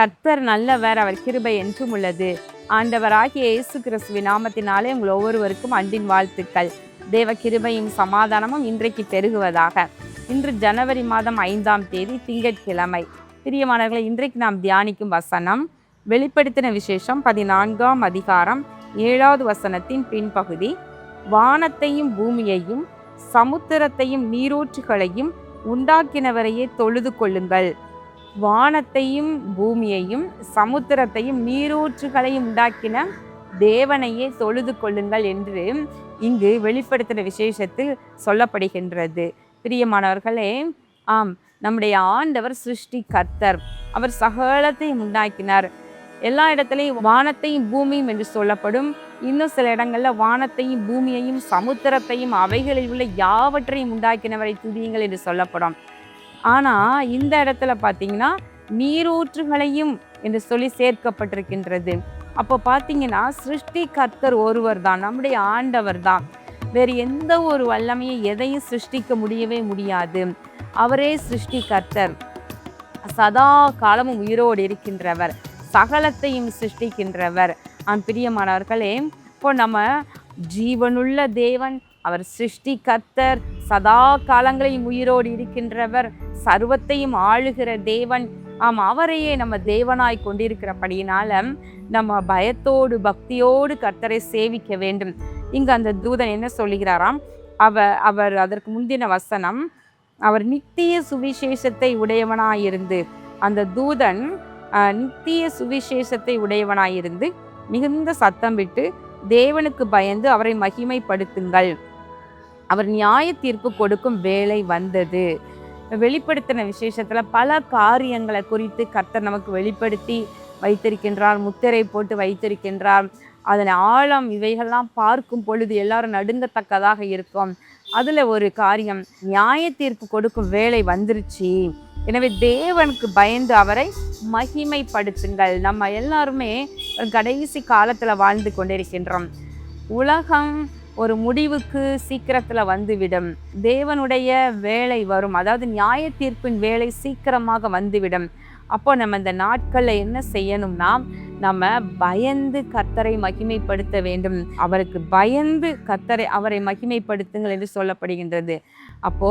கர்த்தர் நல்லவர், அவர் கிருபை என்றும் உள்ளது. ஆண்டவராகிய இயேசு கிறிஸ்துவின் நாமத்தினாலே உங்கள் ஒவ்வொருவருக்கும் அன்பின் வாழ்த்துக்கள். தேவ கிருபையும் சமாதானமும் இன்றைக்கு பெருகுவதாக. இன்று ஜனவரி மாதம் 5ஆம் தேதி திங்கட்கிழமை. பிரியமானவர்களை, இன்றைக்கு நாம் தியானிக்கும் வசனம் வெளிப்படுத்தின விசேஷம் 14ஆம் அதிகாரம் 7வது வசனத்தின் பின்பகுதி. வானத்தையும் பூமியையும் சமுத்திரத்தையும் நீரூற்றுகளையும் உண்டாக்கினவரையே தொழுது கொள்ளுங்கள். வானத்தையும் பூமியையும் சமுத்திரத்தையும் நீரூற்றுகளையும் உண்டாக்கின தேவனையே தொழுது கொள்ளுங்கள் என்று இங்கு வெளிப்படுத்தின விசேஷத்தில் சொல்லப்படுகின்றது. பிரியமானவர்களே, ஆம், நம்முடைய ஆண்டவர் சிருஷ்டி கர்த்தர். அவர் சகலத்தையும் உண்டாக்கினார். எல்லா இடத்துலையும் வானத்தையும் பூமியும் என்று சொல்லப்படும். இன்னும் சில இடங்கள்ல வானத்தையும் பூமியையும் சமுத்திரத்தையும் அவைகளில் உள்ள யாவற்றையும் உண்டாக்கினவரை துதியுங்கள் என்று சொல்லப்படும். ஆனால் இந்த இடத்துல பார்த்தீங்கன்னா நீரூற்றுகளையும் என்று சொல்லி சேர்க்கப்பட்டிருக்கின்றது. அப்போ பார்த்தீங்கன்னா சிருஷ்டி கர்த்தர் ஒருவர் தான், நம்முடைய ஆண்டவர் தான். வேறு எந்த ஒரு வல்லமையை எதையும் சிருஷ்டிக்க முடியவே முடியாது. அவரே சிருஷ்டி கர்த்தர், சதா காலமும் உயிரோடு இருக்கின்றவர், சகலத்தையும் சிருஷ்டிக்கின்றவர். பிரியமானவர்களே, இப்போ நம்ம ஜீவனுள்ள தேவன், அவர் சிருஷ்டி கர்த்தர், சதா காலங்களையும் உயிரோடு இருக்கின்றவர், சர்வத்தையும் ஆளுகிற தேவன். அவரையே நம்ம தேவனாய் கொண்டிருக்கிறபடியினால நம்ம பயத்தோடு பக்தியோடு கர்த்தரை சேவிக்க வேண்டும். இங்கு அந்த தூதன் என்ன சொல்லுகிறாராம்? அவர் அதற்கு முந்தின வசனம், அவர் நித்திய சுவிசேஷத்தை உடையவனாயிருந்து, அந்த தூதன் நித்திய சுவிசேஷத்தை உடையவனாயிருந்து மிகுந்த சத்தம் விட்டு தேவனுக்கு பயந்து அவரை மகிமைப்படுத்துங்கள், அவர் நியாய தீர்ப்பு கொடுக்கும் வேளை வந்தது. வெளிப்படுத்தின விசேஷத்துல பல காரியங்களை குறித்து கர்த்தர் நமக்கு வெளிப்படுத்தி வைத்திருக்கின்றார், முத்திரை போட்டு வைத்திருக்கின்றார். அதன் ஆழம் இவைகள்லாம் பார்க்கும் பொழுது எல்லாரும் நடுங்கத்தக்கதாக இருக்கும். அதுல ஒரு காரியம், நியாய தீர்ப்பு கொடுக்கும் வேளை வந்துருச்சு, எனவே தேவனுக்கு பயந்து அவரை மகிமைப்படுத்துங்கள். நம்ம எல்லாருமே கடைசி காலத்துல வாழ்ந்து கொண்டிருக்கின்றோம். உலகம் ஒரு முடிவுக்கு சீக்கிரத்தில் வந்துவிடும். தேவனுடைய வேலை வரும், அதாவது நியாய தீர்ப்பின் வேலை சீக்கிரமாக வந்துவிடும். அப்போ நம்ம இந்த நாட்களில் என்ன செய்யணும்னா, நம்ம பயந்து கர்த்தரை மகிமைப்படுத்த வேண்டும். அவருக்கு பயந்து அவரை மகிமைப்படுத்துங்கள் என்று சொல்லப்படுகின்றது. அப்போ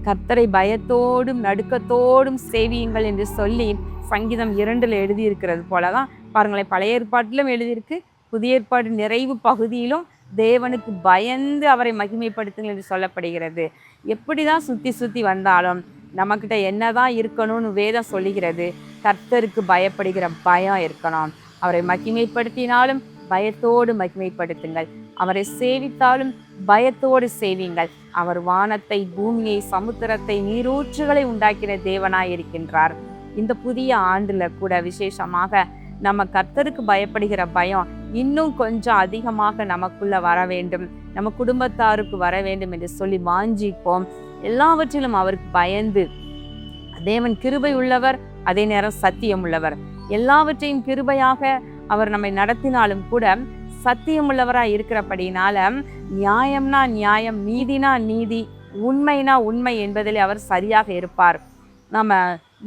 கர்த்தரை பயத்தோடும் நடுக்கத்தோடும் சேவியுங்கள் என்று சொல்லி சங்கீதம் 2 எழுதியிருக்கிறது போலதான் பாருங்களேன். பழைய ஏற்பாட்டிலும் எழுதியிருக்கு, புதிய ஏற்பாடு நிறைவு பகுதியிலும் தேவனுக்கு பயந்து அவரை மகிமைப்படுத்துங்கள் என்று சொல்லப்படுகிறது. எப்படிதான் சுத்தி வந்தாலும் நம்மக்கிட்ட என்னதான் இருக்கணும்னு வேதம் சொல்லுகிறது, கர்த்தருக்கு பயப்படுகிற பயம் இருக்கணும். அவரை மகிமைப்படுத்தினாலும் பயத்தோடு மகிமைப்படுத்துங்கள், அவரை சேவித்தாலும் பயத்தோடு சேவிங்கள். அவர் வானத்தை பூமியை சமுத்திரத்தை நீரூற்றுகளை உண்டாக்கின தேவனாய் இருக்கின்றார். இந்த புதிய ஆண்டுல கூட விசேஷமாக நம்ம கர்த்தருக்கு பயப்படுகிற பயம் இன்னும் கொஞ்சம் அதிகமாக நமக்குள்ள வர வேண்டும், நம்ம குடும்பத்தாருக்கு வர வேண்டும் என்று சொல்லி வாஞ்சிப்போம். எல்லாவற்றிலும் அவருக்கு பயந்து, தேவன் கிருபை உள்ளவர், அதே நேரம் சத்தியம் உள்ளவர். எல்லாவற்றையும் கிருபையாக அவர் நம்மை நடத்தினாலும் கூட சத்தியம் உள்ளவராய் இருக்கிறபடினால நியாயம்னா நியாயம், நீதினா நீதி, உண்மைனா உண்மை என்பதில் அவர் சரியாக இருப்பார். நம்ம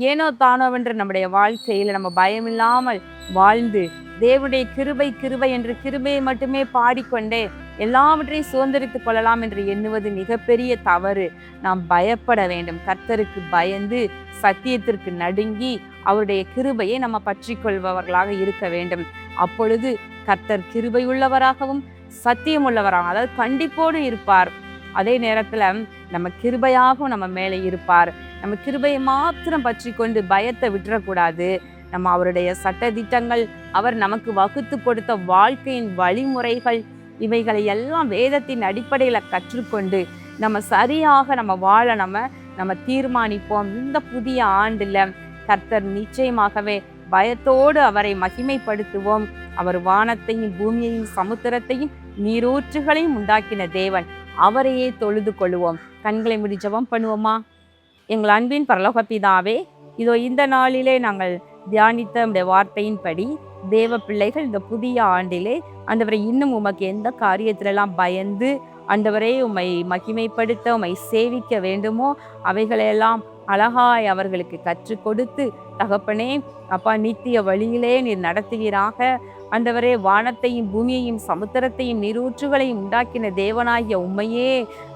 ஏனோ தானோவென்று நம்முடைய வாழ்க்கையில் நம்ம பயமில்லாமல் வாழ்ந்து தேவனுடைய கிருபை கிருபை என்று கிருபையை மட்டுமே பாடிக்கொண்டே எல்லாவற்றையும் சுதந்திரித்துக் கொள்ளலாம் என்று எண்ணுவது மிகப்பெரிய தவறு. நாம் பயப்பட வேண்டும். கர்த்தருக்கு பயந்து சத்தியத்திற்கு நடுங்கி அவருடைய கிருபையை நம்ம பற்றி கொள்பவர்களாக இருக்க வேண்டும். அப்பொழுது கர்த்தர் கிருபை உள்ளவராகவும் சத்தியம் உள்ளவராகவும், அதாவது கண்டிப்போடு இருப்பார். அதே நேரத்துல நம்ம கிருபையாகவும் நம்ம மேலே இருப்பார். நம்ம கிருபையை மாத்திரம் பற்றி கொண்டு பயத்தை விட்டுறக்கூடாது. நம்ம அவருடைய சட்ட திட்டங்கள், அவர் நமக்கு வகுத்து கொடுத்த வாழ்க்கையின் வழிமுறைகள், இவைகளை எல்லாம் வேதத்தின் அடிப்படையில கற்றுக்கொண்டு நம்ம சரியாக நம்ம வாழ நம்ம தீர்மானிப்போம். இந்த புதிய ஆண்டுல கர்த்தர் நிச்சயமாகவே பயத்தோடு அவரை மகிமைப்படுத்துவோம். அவர் வானத்தையும் பூமியையும் சமுத்திரத்தையும் நீரூற்றுகளையும் உண்டாக்கின தேவன், அவரையே தொழுது கொள்ளுவோம். கண்களை மூடி ஜெபம் பண்ணுவோமா? எங்கள் அன்பின் பரலோக பிதாவே, இதோ இந்த நாளிலே நாங்கள் தியானித்த நம்முடைய வார்த்தையின்படி தேவ பிள்ளைகள் இந்த புதிய ஆண்டிலே ஆண்டவரை இன்னும் உமக்கு எந்த காரியத்திலெல்லாம் பயந்து ஆண்டவரே உம்மை மகிமைப்படுத்த உம்மை சேவிக்க வேண்டுமோ அவைகளையெல்லாம் அழகாய் அவர்களுக்கு கற்றுக் கொடுத்து தகப்பனே அப்பா நித்திய வழியிலே நீர் நடத்துவீராக. ஆண்டவரே வானத்தையும் பூமியையும் சமுத்திரத்தையும் நீரூற்றுகளையும் உண்டாக்கின தேவனாகிய உம்மையே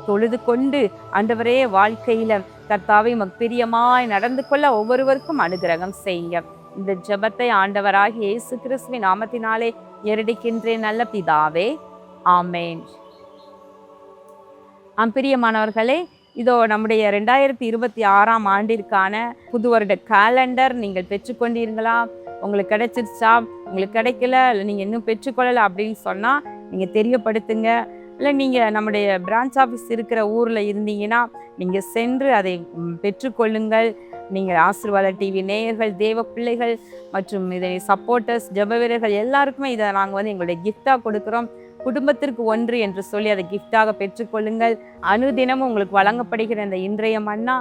தொழுது கொண்டு ஆண்டவரே வாழ்க்கையில கர்த்தாவை பிரியமாய் நடந்து கொள்ள ஒவ்வொருவருக்கும் அனுகிரகம் செய்ய. இந்த ஜெபத்தை ஆண்டவராகிய இயேசு கிறிஸ்துவின் நாமத்தினாலே ஏறெடுக்கின்றேன் நல்ல பிதாவே, ஆமேன். பிரியமானவர்களே, இதோ நம்முடைய 2026ஆம் ஆண்டிற்கான புது வருட கேலண்டர் நீங்கள் பெற்றுக்கொண்டீர்களா? உங்களுக்கு கிடைச்சிருச்சா? உங்களுக்கு கிடைக்கல, இல்லை நீங்கள் இன்னும் பெற்றுக்கொள்ளலை அப்படின்னு சொன்னால் நீங்கள் தெரியப்படுத்துங்க. இல்லை நீங்கள் நம்முடைய பிரான்ச் ஆஃபீஸ் இருக்கிற ஊரில் இருந்தீங்கன்னா நீங்கள் சென்று அதை பெற்றுக்கொள்ளுங்கள். நீங்கள் ஆசீர்வாத டிவி நேயர்கள், தேவ பிள்ளைகள் மற்றும் இதை சப்போர்ட்டர்ஸ், ஜெப வீரர்கள் எல்லாருக்குமே இதை நாங்கள் எங்களுடைய கிஃப்டாக கொடுக்குறோம். குடும்பத்திற்கு ஒன்று என்று சொல்லி அதை கிஃப்டாக பெற்றுக்கொள்ளுங்கள். அனுதினமும் உங்களுக்கு வழங்கப்படுகிற இந்த இன்றைய மன்னா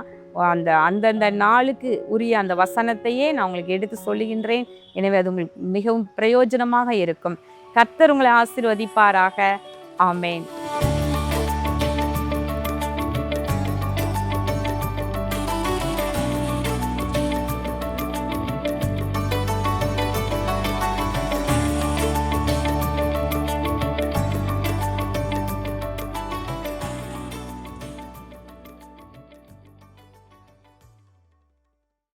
அந்தந்த நாளுக்கு உரிய அந்த வசனத்தையே நான் உங்களுக்கு எடுத்து சொல்லுகின்றேன். எனவே அது உங்களுக்கு மிகவும் பிரயோஜனமாக இருக்கும். கர்த்தர் உங்களை ஆசீர்வதிப்பாராக. ஆமேன்.